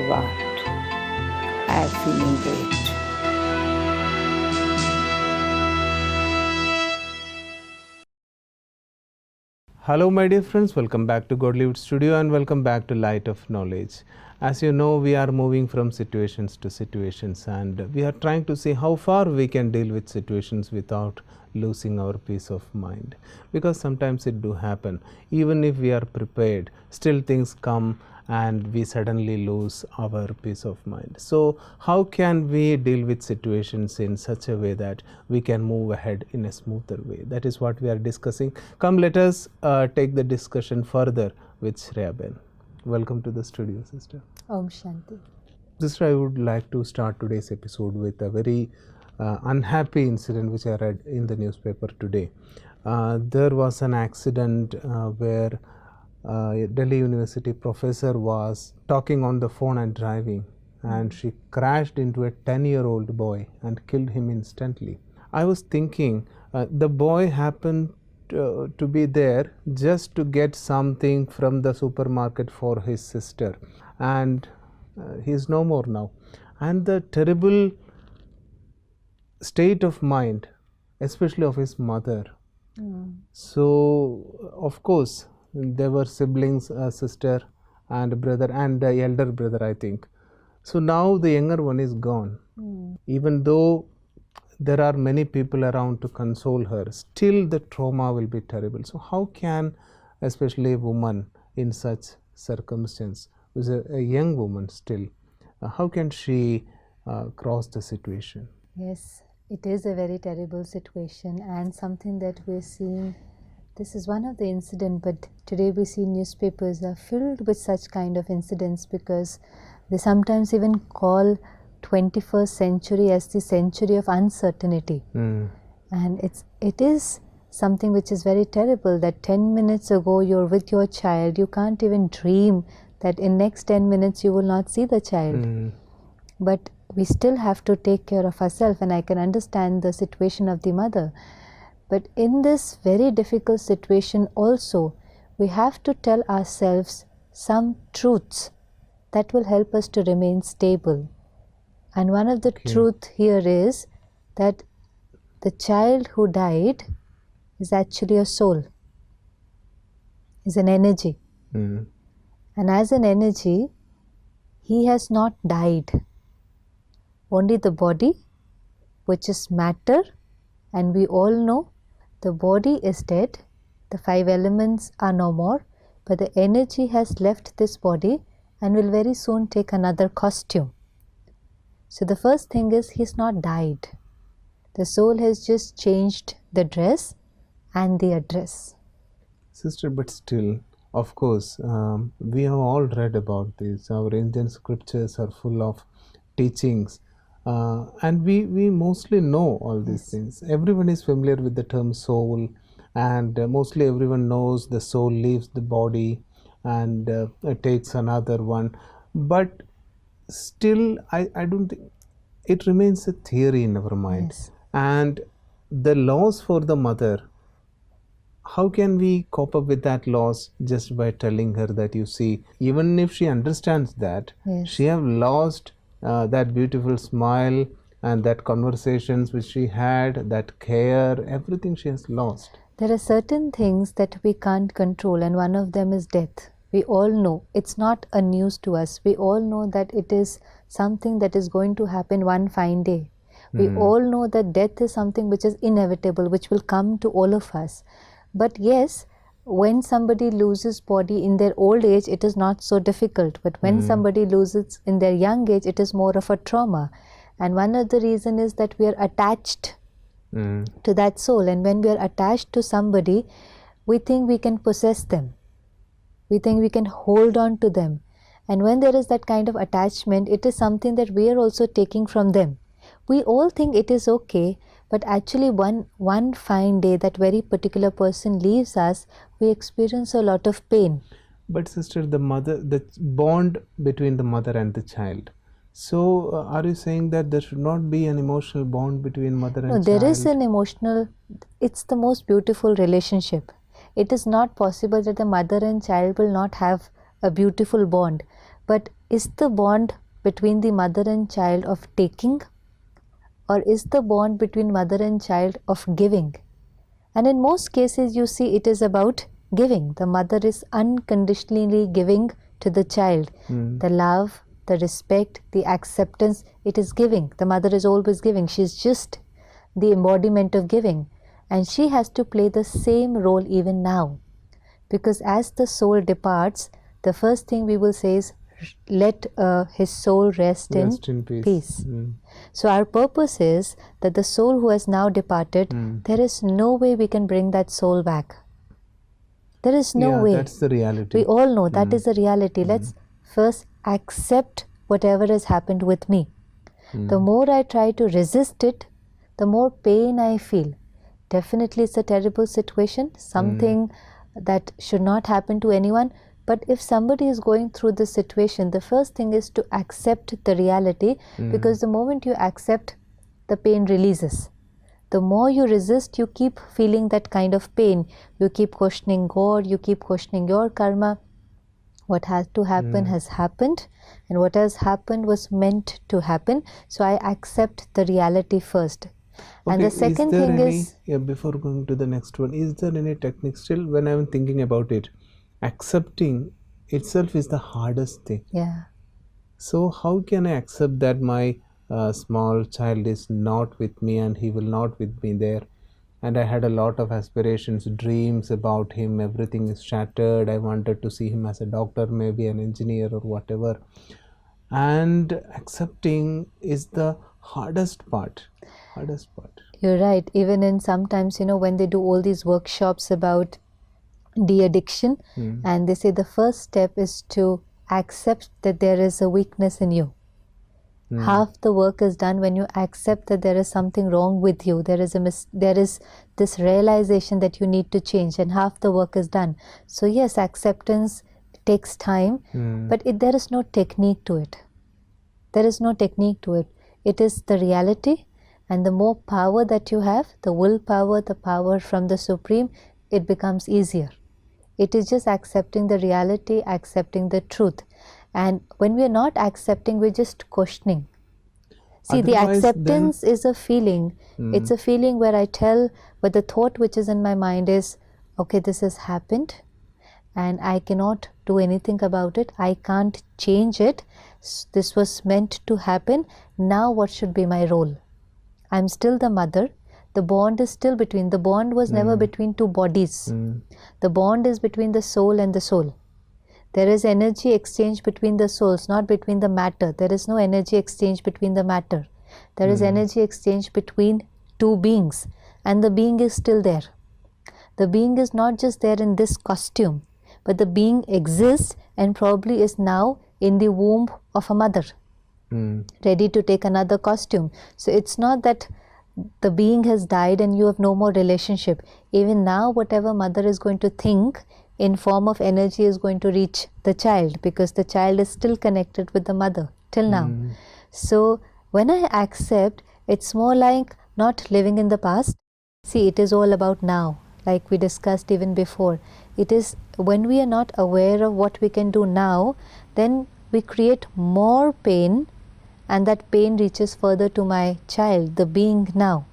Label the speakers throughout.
Speaker 1: Prabhat. I am feeling great.
Speaker 2: Hello my dear friends, welcome back to Godlywood Studio and welcome back to Light of Knowledge. As you know, we are moving from situations to situations and we are trying to see how far we can deal with situations without losing our peace of mind. Because sometimes it do happen. Even if we are prepared, still things come and we suddenly lose our peace of mind. So how can we deal with situations in such a way that we can move ahead in a smoother way? That is what we are discussing. Come, let us take the discussion further with Shreya Ben. Welcome to the studio, sister.
Speaker 3: Om Shanti.
Speaker 2: Sister, I would like to start today's episode with a very unhappy incident which I read in the newspaper today. There was an accident where a Delhi University professor was talking on the phone and driving, and she crashed into a 10-year-old boy and killed him instantly. I was thinking the boy happened to be there just to get something from the supermarket for his sister, and he is no more now. And the terrible state of mind, especially of his mother. So of course there were siblings, a sister and brother and the elder brother, I think. So now the younger one is gone. Even though there are many people around to console her, still the trauma will be terrible. So how can especially a woman in such circumstance, who is a young woman still, how can she cross the situation?
Speaker 3: Yes, it is a very terrible situation and something that we're seeing. This is one of the incidents, but today we see newspapers are filled with such kind of incidents because they sometimes even call 21st century as the century of uncertainty. And it is something which is very terrible that 10 minutes ago you're with your child, you can't even dream that in next 10 minutes you will not see the child. But we still have to take care of ourselves, and I can understand the situation of the mother. But in this very difficult situation also, we have to tell ourselves some truths that will help us to remain stable. And one of the truth here is that the child who died is actually a soul, is an energy. And as an energy, he has not died. Only the body, which is matter, and we all know the body is dead, the 5 elements are no more, but the energy has left this body and will very soon take another costume. So the first thing is he's not died. The soul has just changed the dress and the address.
Speaker 2: Sister, but still, of course, we have all read about this. Our Indian scriptures are full of teachings. And we mostly know all these things. Everyone is familiar with the term soul, and mostly everyone knows the soul leaves the body and takes another one. But still, I don't think it remains a theory in our mind. And the loss for the mother, how can we cope up with that loss just by telling her that, you see, even if she understands that, she have lost that beautiful smile and that conversations which she had, that care, everything she has lost.
Speaker 3: There are certain things that we can't control, and one of them is death. We all know. It's not a news to us. We all know that it is something that is going to happen one fine day. We all know that death is something which is inevitable, which will come to all of us. But yes, when somebody loses body in their old age, it is not so difficult. But when somebody loses in their young age, it is more of a trauma. And one of the reason is that we are attached to that soul. And when we are attached to somebody, we think we can possess them. We think we can hold on to them. And when there is that kind of attachment, it is something that we are also taking from them. We all think it is okay, but actually one fine day that very particular person leaves us, we experience a lot of pain.
Speaker 2: But sister, the bond between the mother and the child. So are you saying that there should not be an emotional bond between mother and child?
Speaker 3: No, there is an emotional, it's the most beautiful relationship. It is not possible that the mother and child will not have a beautiful bond. But is the bond between the mother and child of taking, or is the bond between mother and child of giving? And in most cases you see it is about giving. The mother is unconditionally giving to the child. The love, the respect, the acceptance, it is giving. The mother is always giving. She is just the embodiment of giving. And she has to play the same role even now. Because as the soul departs, the first thing we will say is, let his soul rest in peace. So our purpose is that the soul who has now departed, there is no way we can bring that soul back. There is no way.
Speaker 2: That's the reality.
Speaker 3: We all know that is the reality. Let's first accept whatever has happened with me. The more I try to resist it, the more pain I feel. Definitely it's a terrible situation, something that should not happen to anyone. But if somebody is going through this situation, the first thing is to accept the reality, because the moment you accept, the pain releases. The more you resist, you keep feeling that kind of pain. You keep questioning God, you keep questioning your karma. What has to happen has happened, and what has happened was meant to happen. So I accept the reality first. And the second thing is...
Speaker 2: before going to the next one, is there any technique still when I'm thinking about it? Accepting itself is the hardest thing.
Speaker 3: Yeah.
Speaker 2: So how can I accept that my small child is not with me and he will not with me there? And I had a lot of aspirations, dreams about him. Everything is shattered. I wanted to see him as a doctor, maybe an engineer or whatever. And accepting is the hardest part.
Speaker 3: You're right. Even in sometimes, when they do all these workshops about de-addiction, and they say the first step is to accept that there is a weakness in you. Half the work is done when you accept that there is something wrong with you. There is this realization that you need to change, and half the work is done. So yes, acceptance takes time, but there is no technique to it. There is no technique to it. It is the reality, and the more power that you have, the willpower, the power from the Supreme, it becomes easier. It is just accepting the reality, accepting the truth. And when we are not accepting, we're just questioning. See, the acceptance is a feeling. It's a feeling where I tell, but the thought which is in my mind is, okay, this has happened and I cannot do anything about it. I can't change it. This was meant to happen. Now what should be my role? I'm still the mother. The bond is still between. The bond was never between two bodies. The bond is between the soul and the soul. There is energy exchange between the souls, not between the matter. There is no energy exchange between the matter. There is energy exchange between two beings, and the being is still there. The being is not just there in this costume, but the being exists and probably is now in the womb of a mother, ready to take another costume. So it's not that the being has died and you have no more relationship. Even now, whatever mother is going to think in form of energy is going to reach the child, because the child is still connected with the mother till now. So when I accept, it's more like not living in the past. See, it is all about now, like we discussed even before. It is when we are not aware of what we can do now, then we create more pain, and that pain reaches further to my child, the being now.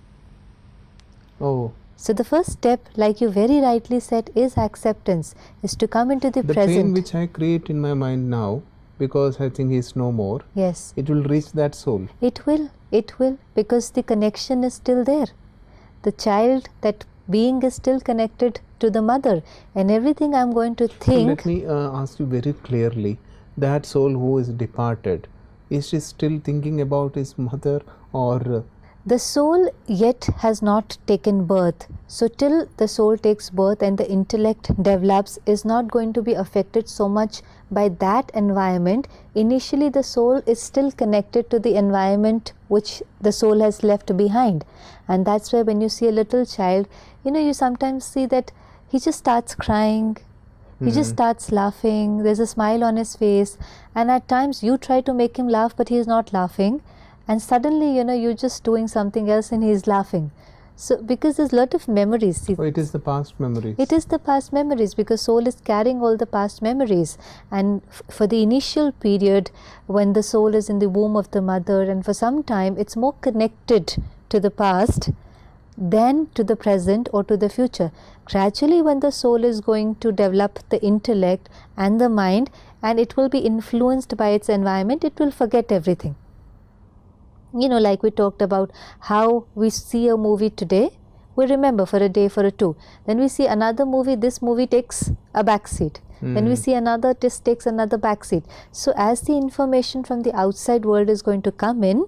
Speaker 3: So the first step, like you very rightly said, is acceptance, is to come into the present.
Speaker 2: The pain which I create in my mind now, because I think he is no more,
Speaker 3: yes,
Speaker 2: it will reach that soul.
Speaker 3: It will, because the connection is still there. The child, that being is still connected to the mother, and everything I'm going to think...
Speaker 2: So let me ask you very clearly, that soul who is departed, is she still thinking about his mother, or...
Speaker 3: The soul yet has not taken birth. So till the soul takes birth and the intellect develops, is not going to be affected so much by that environment. Initially the soul is still connected to the environment which the soul has left behind. And that's why when you see a little child, you sometimes see that he just starts crying. He just starts laughing. There's a smile on his face. And at times you try to make him laugh, but he is not laughing. And suddenly, you're just doing something else and he's laughing. So because there's a lot of memories. See,
Speaker 2: it is the past memories.
Speaker 3: it is the past memories, because soul is carrying all the past memories. And for the initial period when the soul is in the womb of the mother, and for some time it's more connected to the past than to the present or to the future. Gradually, when the soul is going to develop the intellect and the mind, and it will be influenced by its environment, it will forget everything. Like we talked about how we see a movie today, we remember for a day, for a two. Then we see another movie, this movie takes a back seat. Then we see another, this takes another back seat. So as the information from the outside world is going to come in,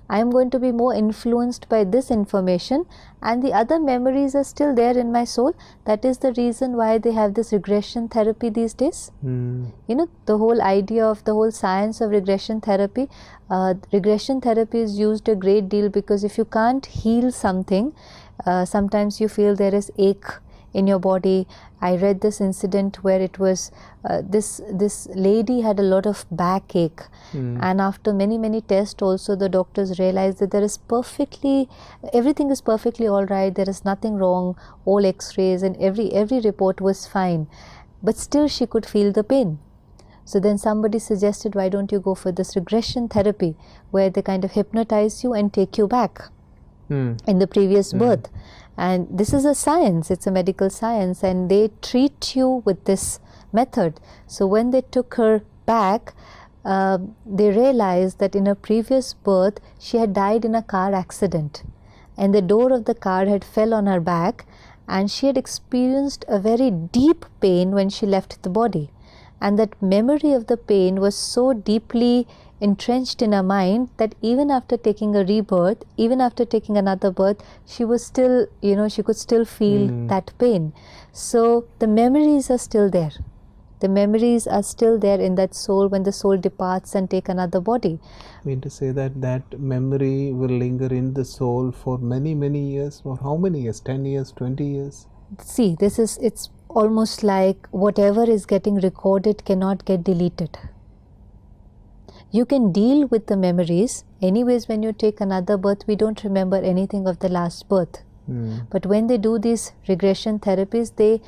Speaker 3: I am going to be more influenced by this information, and the other memories are still there in my soul. That is the reason why they have this regression therapy these days. The whole idea of the whole science of regression therapy is used a great deal, because if you can't heal something, sometimes you feel there is ache in your body. I read this incident where it was this lady had a lot of backache, and after many tests also, the doctors realized that everything is perfectly all right, there is nothing wrong, all x-rays and every report was fine, but still she could feel the pain. So then somebody suggested, why don't you go for this regression therapy, where they kind of hypnotize you and take you back in the previous birth. And this is a science, it's a medical science, and they treat you with this method. So when they took her back, they realized that in her previous birth she had died in a car accident, and the door of the car had fell on her back, and she had experienced a very deep pain when she left the body. And that memory of the pain was so deeply entrenched in her mind that even after taking a rebirth, even after taking another birth, she was still, she could still feel that pain. So the memories are still there. The memories are still there in that soul when the soul departs and take another body.
Speaker 2: I mean to say that memory will linger in the soul for many years. For how many years? 10 years, 20 years?
Speaker 3: See, it's almost like whatever is getting recorded cannot get deleted. You can deal with the memories. Anyways, when you take another birth, we don't remember anything of the last birth. But when they do these regression therapies, they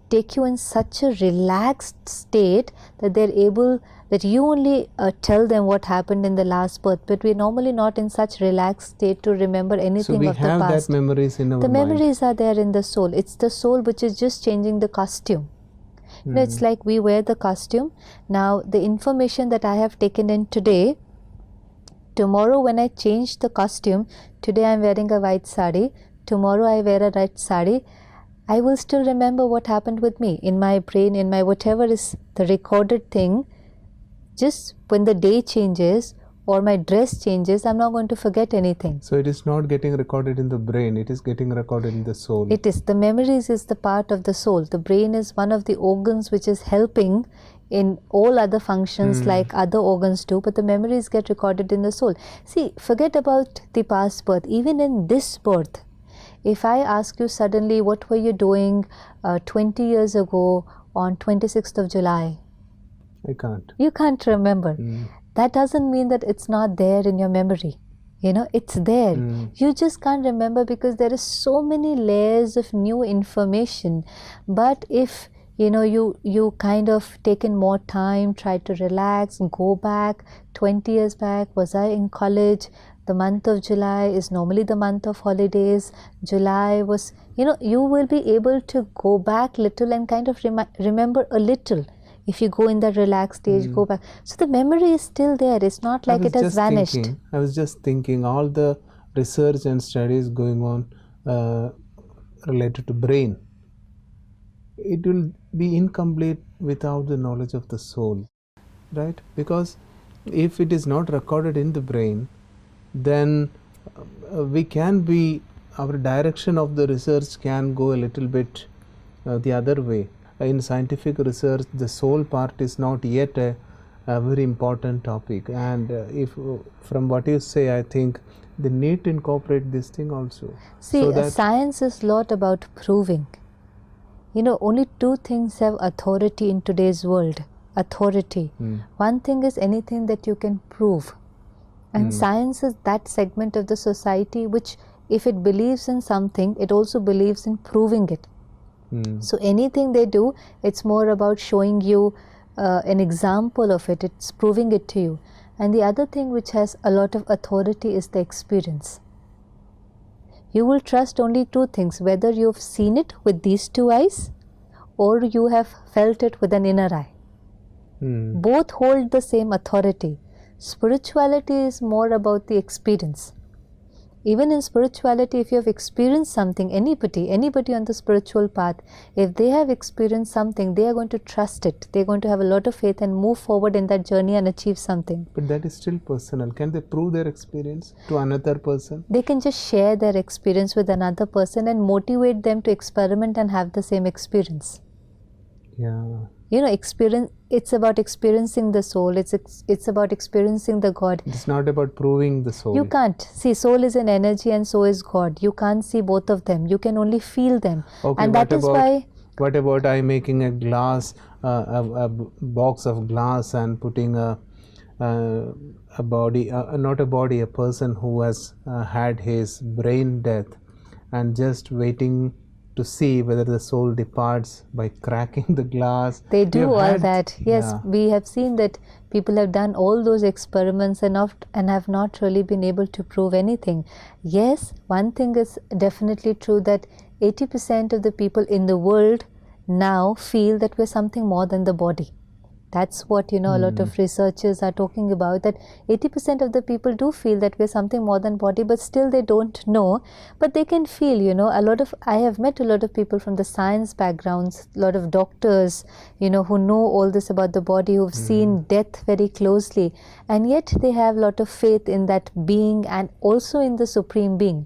Speaker 3: take you in such a relaxed state that they're able, that you only tell them what happened in the last birth. But we're normally not in such relaxed state to remember anything of the past.
Speaker 2: So we have that memories in our mind.
Speaker 3: The memories are there in the soul. It's the soul which is just changing the costume. It's like we wear the costume. Now the information that I have taken in today, tomorrow when I change the costume, today I'm wearing a white sari, tomorrow I wear a red sari, I will still remember what happened with me in my brain, in my whatever is the recorded thing. Just when the day changes or my dress changes, I'm not going to forget anything.
Speaker 2: So it is not getting recorded in the brain, it is getting recorded in the soul.
Speaker 3: It is. The memories is the part of the soul. The brain is one of the organs which is helping in all other functions like other organs do, but the memories get recorded in the soul. See, forget about the past birth. Even in this birth, if I ask you suddenly, what were you doing 20 years ago on 26th of July?
Speaker 2: I can't.
Speaker 3: You can't remember. That doesn't mean that it's not there in your memory. It's there. You just can't remember because there is so many layers of new information. But if you kind of taken more time, try to relax, go back 20 years back, was I in college? The month of July is normally the month of holidays. July was, you will be able to go back little and kind of remember a little. If you go in the relaxed stage, go back. So the memory is still there. It's not like it has vanished.
Speaker 2: I was just thinking, all the research and studies going on related to brain, it will be incomplete without the knowledge of the soul, right? Because if it is not recorded in the brain, then we can be, our direction of the research can go a little bit the other way. In scientific research, the soul part is not yet a very important topic, and if from what you say, I think they need to incorporate this thing also.
Speaker 3: See, so science is a lot about proving. Only two things have authority in today's world. Authority. One thing is anything that you can prove, and science is that segment of the society which if it believes in something, it also believes in proving it. So anything they do, it's more about showing you an example of it, it's proving it to you. And the other thing which has a lot of authority is the experience. You will trust only two things, whether you've seen it with these two eyes or you have felt it with an inner eye. Both hold the same authority. Spirituality is more about the experience. Even in spirituality, if you have experienced something, anybody on the spiritual path, if they have experienced something, they are going to trust it. They are going to have a lot of faith and move forward in that journey and achieve something.
Speaker 2: But that is still personal. Can they prove their experience to another person?
Speaker 3: They can just share their experience with another person and motivate them to experiment and have the same experience.
Speaker 2: Yeah.
Speaker 3: You know, experience. It's about experiencing the soul. It's about experiencing the God.
Speaker 2: It's not about proving the soul.
Speaker 3: You can't see. Soul is an energy, and so is God. You can't see both of them. You can only feel them,
Speaker 2: Okay,
Speaker 3: and that is why.
Speaker 2: What about I making a glass, a box of glass, and putting a body, not a body, a person who has had his brain death, and just waiting to see whether the soul departs by cracking the glass.
Speaker 3: They do all that. Yes,
Speaker 2: yeah.
Speaker 3: We have seen that people have done all those experiments and have not really been able to prove anything. Yes, one thing is definitely true, that 80% of the people in the world now feel that we're something more than the body. That's what, a lot of researchers are talking about, that 80% of the people do feel that we're something more than body, but still they don't know, but they can feel, I have met a lot of people from the science backgrounds, a lot of doctors, who know all this about the body, who've seen death very closely, and yet they have a lot of faith in that being and also in the Supreme Being.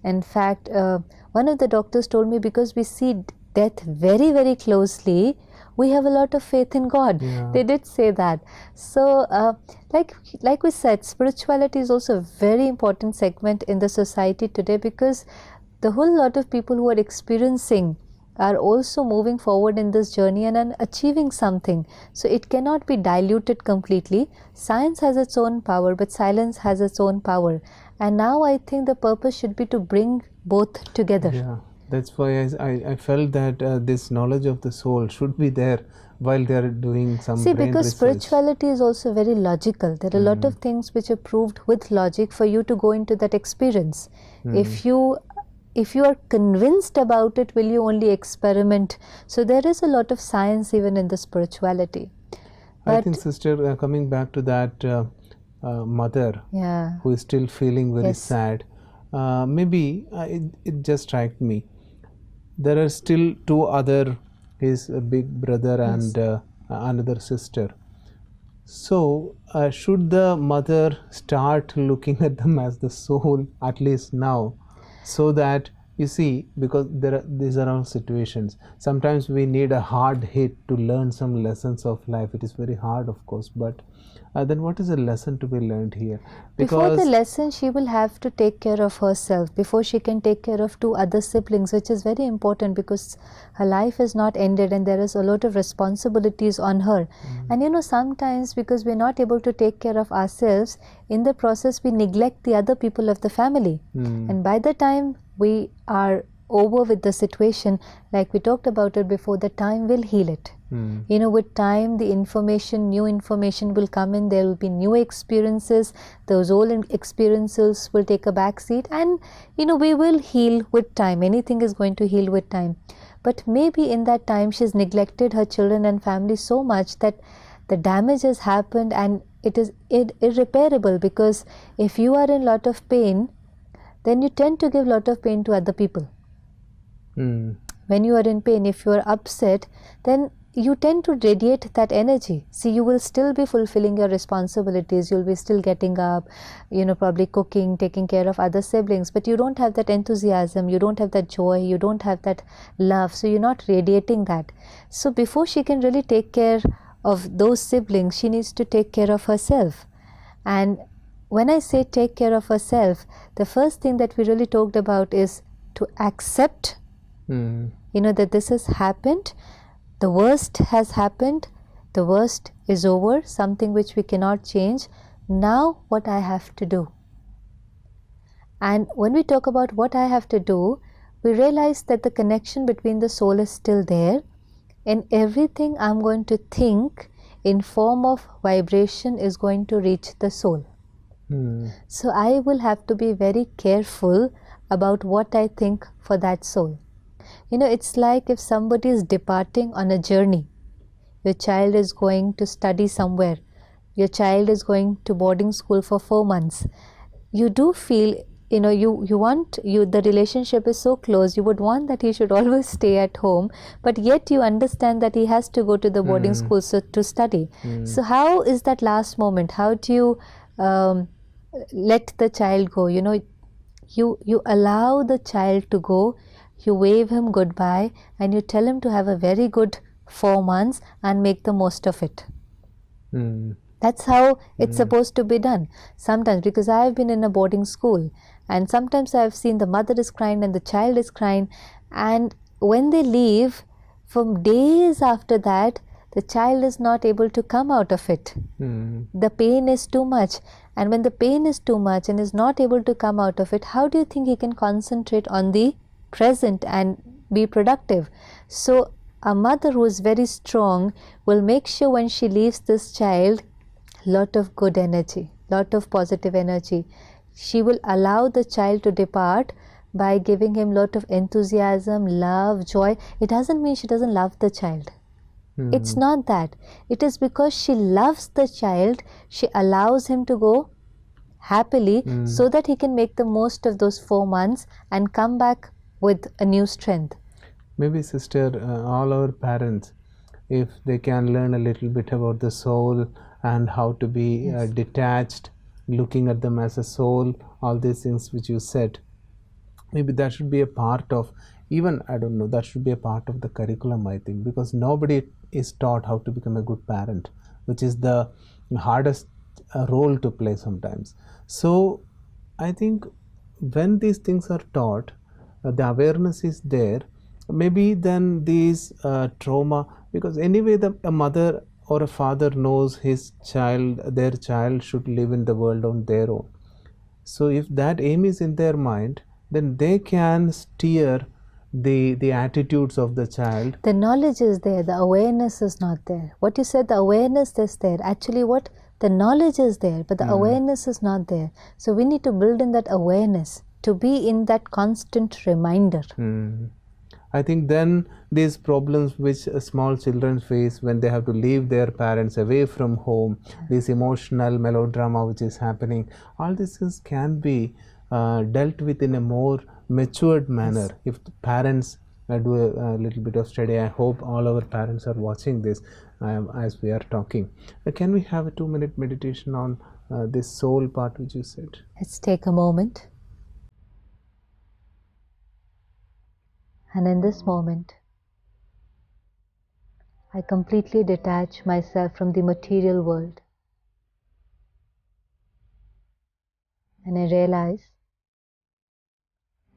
Speaker 3: In fact, one of the doctors told me, because we see death very, very closely, we have a lot of faith in God.
Speaker 2: Yeah.
Speaker 3: They did say that. So, like we said, spirituality is also a very important segment in the society today, because the whole lot of people who are experiencing are also moving forward in this journey and achieving something. So it cannot be diluted completely. Science has its own power, but silence has its own power. And now I think the purpose should be to bring both together.
Speaker 2: Yeah. That's why I felt that this knowledge of the soul should be there while they are doing some brain
Speaker 3: because
Speaker 2: research.
Speaker 3: Spirituality is also very logical. There are a lot of things which are proved with logic for you to go into that experience. If you are convinced about it, will you only experiment? So there is a lot of science even in the spirituality. But
Speaker 2: I think, sister, coming back to that mother who is still feeling very sad, maybe it just struck me. There are still two other, his big brother and another sister. So should the mother start looking at them as the soul, at least now, so that, you see, because these are all situations. Sometimes we need a hard hit to learn some lessons of life. It is very hard, of course, but then what is the lesson to be learned here?
Speaker 3: Before the lesson, she will have to take care of herself before she can take care of two other siblings, which is very important, because her life is not ended and there is a lot of responsibilities on her. And sometimes, because we're not able to take care of ourselves, in the process we neglect the other people of the family. And by the time we are over with the situation, like we talked about it before, the time will heal it. With time, the new information will come in. There will be new experiences. Those old experiences will take a back seat, and we will heal with time. Anything is going to heal with time. But maybe in that time she's neglected her children and family so much that the damage has happened, and it is irreparable, because if you are in a lot of pain, then you tend to give a lot of pain to other people. When you are in pain, if you are upset, then you tend to radiate that energy. See, you will still be fulfilling your responsibilities, you'll be still getting up, probably cooking, taking care of other siblings, but you don't have that enthusiasm, you don't have that joy, you don't have that love, so you're not radiating that. So before she can really take care of those siblings, she needs to take care of herself. And when I say take care of herself, the first thing that we really talked about is to accept that this has happened. The worst has happened. The worst is over, something which we cannot change. Now what I have to do? And when we talk about what I have to do, we realize that the connection between the soul is still there, and everything I'm going to think in form of vibration is going to reach the soul. So I will have to be very careful about what I think for that soul. It's like if somebody is departing on a journey. Your child is going to study somewhere. Your child is going to boarding school for 4 months. You do feel, the relationship is so close, you would want that he should always stay at home, but yet you understand that he has to go to the boarding school to study. So how is that last moment? How do you let the child go? You allow the child to go, you wave him goodbye, and you tell him to have a very good 4 months and make the most of it. That's how it's supposed to be done. Sometimes, because I have been in a boarding school, and sometimes I have seen the mother is crying and the child is crying, and when they leave, from days after that, the child is not able to come out of it. The pain is too much, and when the pain is too much and is not able to come out of it, how do you think he can concentrate on the present and be productive? So a mother who is very strong will make sure when she leaves this child, lot of good energy, lot of positive energy. She will allow the child to depart by giving him lot of enthusiasm, love, joy. It doesn't mean she doesn't love the child. It's not that. It is because she loves the child, she allows him to go happily so that he can make the most of those 4 months and come back with a new strength.
Speaker 2: Maybe, sister, all our parents, if they can learn a little bit about the soul and how to be detached, looking at them as a soul, all these things which you said, maybe that should be a part of, even, I don't know, that should be a part of the curriculum, I think, because nobody is taught how to become a good parent, which is the hardest role to play sometimes. So I think when these things are taught, the awareness is there, maybe then these trauma, because anyway a mother or a father knows their child should live in the world on their own. So if that aim is in their mind, then they can steer the attitudes of the child.
Speaker 3: The knowledge is there, the awareness is not there. What you said, the awareness is there. Actually, the knowledge is there, but the awareness is not there. So we need to build in that awareness to be in that constant reminder.
Speaker 2: I think then these problems which small children face when they have to leave their parents away from home, this emotional melodrama which is happening, all these things can be dealt with in a more matured manner. If the parents do a little bit of study. I hope all our parents are watching this as we are talking. Can we have a 2-minute meditation on this soul part which you said?
Speaker 3: Let's take a moment. And in this moment, I completely detach myself from the material world. And I realize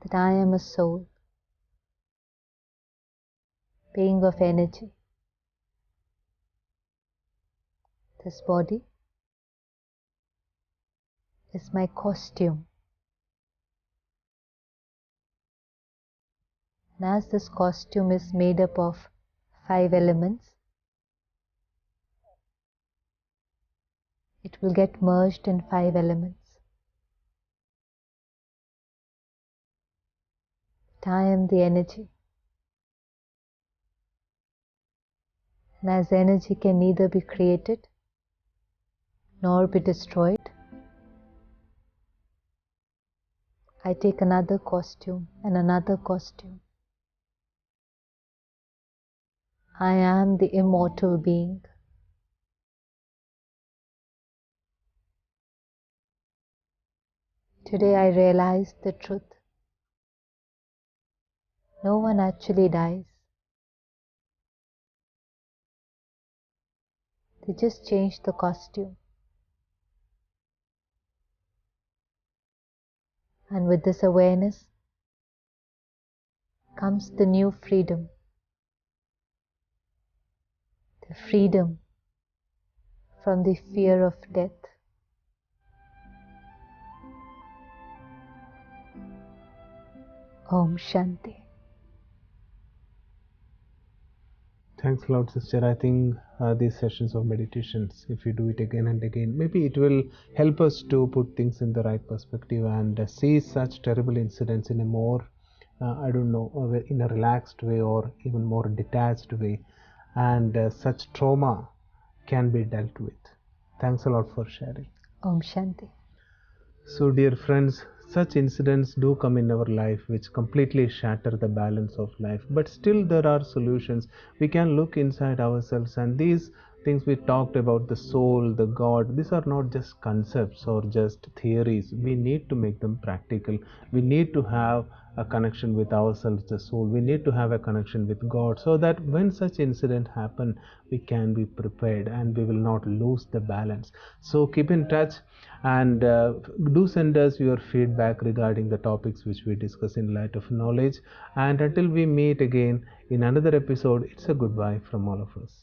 Speaker 3: that I am a soul, being of energy. This body is my costume. And as this costume is made up of 5 elements, it will get merged in 5 elements. But I am the energy. And as energy can neither be created nor be destroyed, I take another costume and another costume. I am the immortal being. Today I realized the truth. No one actually dies. They just change the costume. And with this awareness comes the new freedom. The freedom from the fear of death. Om Shanti.
Speaker 2: Thanks a lot, sister. I think these sessions of meditations, if you do it again and again, maybe it will help us to put things in the right perspective and see such terrible incidents in a more, I don't know, in a relaxed way or even more detached way. And such trauma can be dealt with. Thanks a lot for sharing.
Speaker 3: Om Shanti.
Speaker 2: So, dear friends, such incidents do come in our life which completely shatter the balance of life. But still, there are solutions. We can look inside ourselves, and these things we talked about, the soul, the God, these are not just concepts or just theories. We need to make them practical. We need to have a connection with ourselves, the soul. We need to have a connection with God so that when such incident happen, we can be prepared and we will not lose the balance. So keep in touch and do send us your feedback regarding the topics which we discuss in Light of Knowledge. And until we meet again in another episode, it's a goodbye from all of us.